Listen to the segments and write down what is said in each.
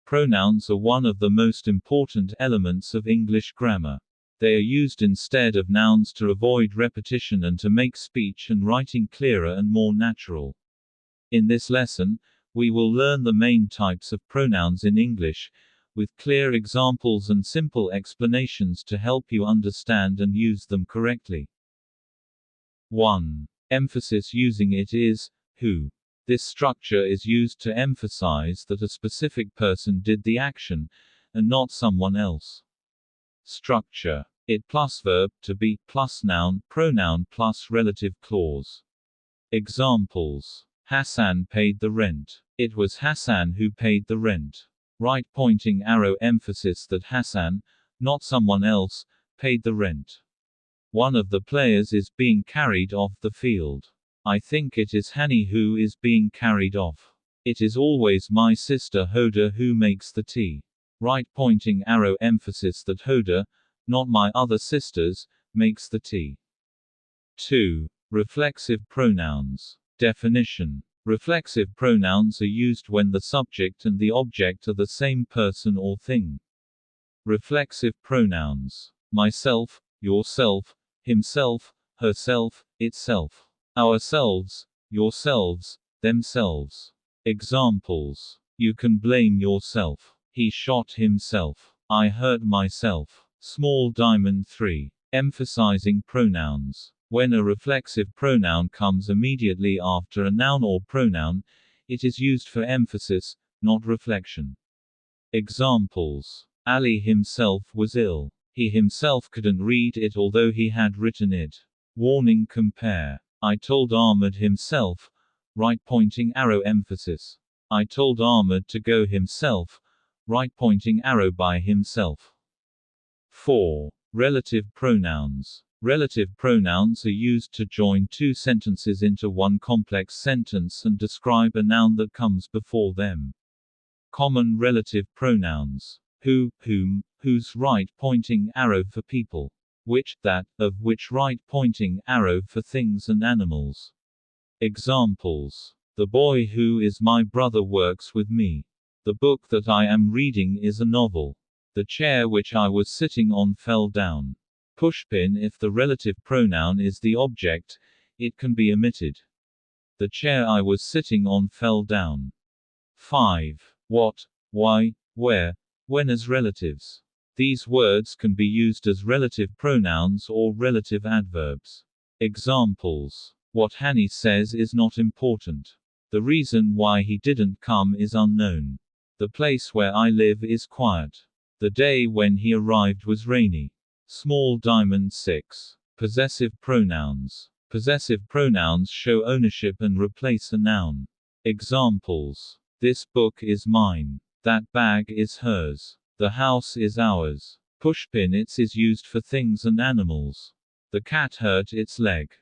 Pronouns are one of the most important elements of English grammar. They are used instead of nouns to avoid repetition and to make speech and writing clearer and more natural. In this lesson, we will learn the main types of pronouns in English, with clear examples and simple explanations to help you understand and use them correctly. 1. Emphasis using it is, who. This structure is used to emphasize that a specific person did the action, and not someone else. Structure. It plus verb, to be, plus noun, pronoun plus relative clause. Examples. Hassan paid the rent. It was Hassan who paid the rent. Right pointing arrow emphasis that Hassan, not someone else, paid the rent. One of the players is being carried off the field. I think it is Hani who is being carried off. It is always my sister Hoda who makes the tea. Right pointing arrow emphasis that Hoda, not my other sisters, makes the tea. 2. Reflexive pronouns. Definition. Reflexive pronouns are used when the subject and the object are the same person or thing. Reflexive pronouns. Myself, yourself, himself, herself, itself. Ourselves, yourselves, themselves. Examples. You can blame yourself. He shot himself. I hurt myself. Small diamond 3. Emphasizing pronouns. When a reflexive pronoun comes immediately after a noun or pronoun, it is used for emphasis, not reflection. Examples. Ali himself was ill. He himself couldn't read it although he had written it. Warning compare. I told Ahmed himself, right pointing arrow emphasis. I told Ahmed to go himself, right pointing arrow by himself. 4. Relative pronouns. Relative pronouns are used to join two sentences into one complex sentence and describe a noun that comes before them. Common relative pronouns. Who, whom, whose right pointing arrow for people. Which, that, of which right pointing arrow for things and animals. Examples. The boy who is my brother works with me. The book that I am reading is a novel. The chair which I was sitting on fell down. Pushpin. If the relative pronoun is the object, it can be omitted. The chair I was sitting on fell down. 5. What, why, where, when as relatives. These words can be used as relative pronouns or relative adverbs. Examples. What Hani says is not important. The reason why he didn't come is unknown. The place where I live is quiet. The day when he arrived was rainy. Small diamond 6. Possessive pronouns. Possessive pronouns show ownership and replace a noun. Examples. This book is mine. That bag is hers. The house is ours. Pushpin. Its is used for things and animals. The cat hurt its leg.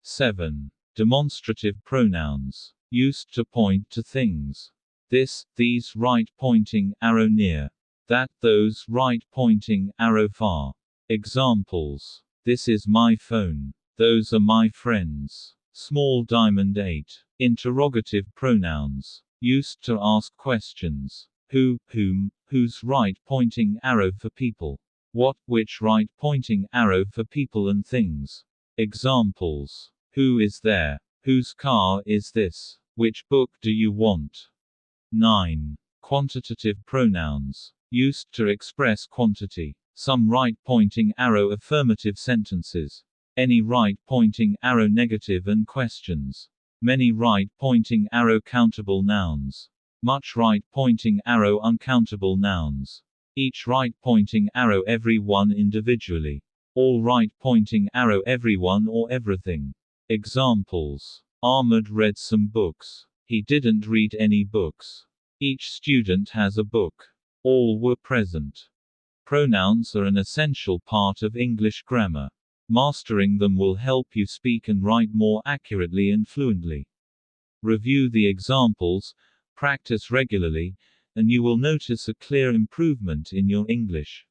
7. Demonstrative pronouns. Used to point to things. This, these right pointing arrow near. That, those right pointing arrow far. Examples. This is my phone. Those are my friends. Small diamond 8. Interrogative pronouns. Used to ask questions. Who, whom, whose right pointing arrow for people. What, which right pointing arrow for people and things. Examples. Who is there? Whose car is this? Which book do you want? 9. Quantitative pronouns. Used to express quantity. Some right pointing arrow affirmative sentences. Any right pointing arrow negative and questions. Many right pointing arrow countable nouns. Much right pointing arrow uncountable nouns. Each right pointing arrow every one individually. All right pointing arrow everyone or everything. Examples. Ahmed read some books. He didn't read any books. Each student has a book. All were present. Pronouns are an essential part of English grammar. Mastering them will help you speak and write more accurately and fluently. Review the examples, practice regularly, and you will notice a clear improvement in your English.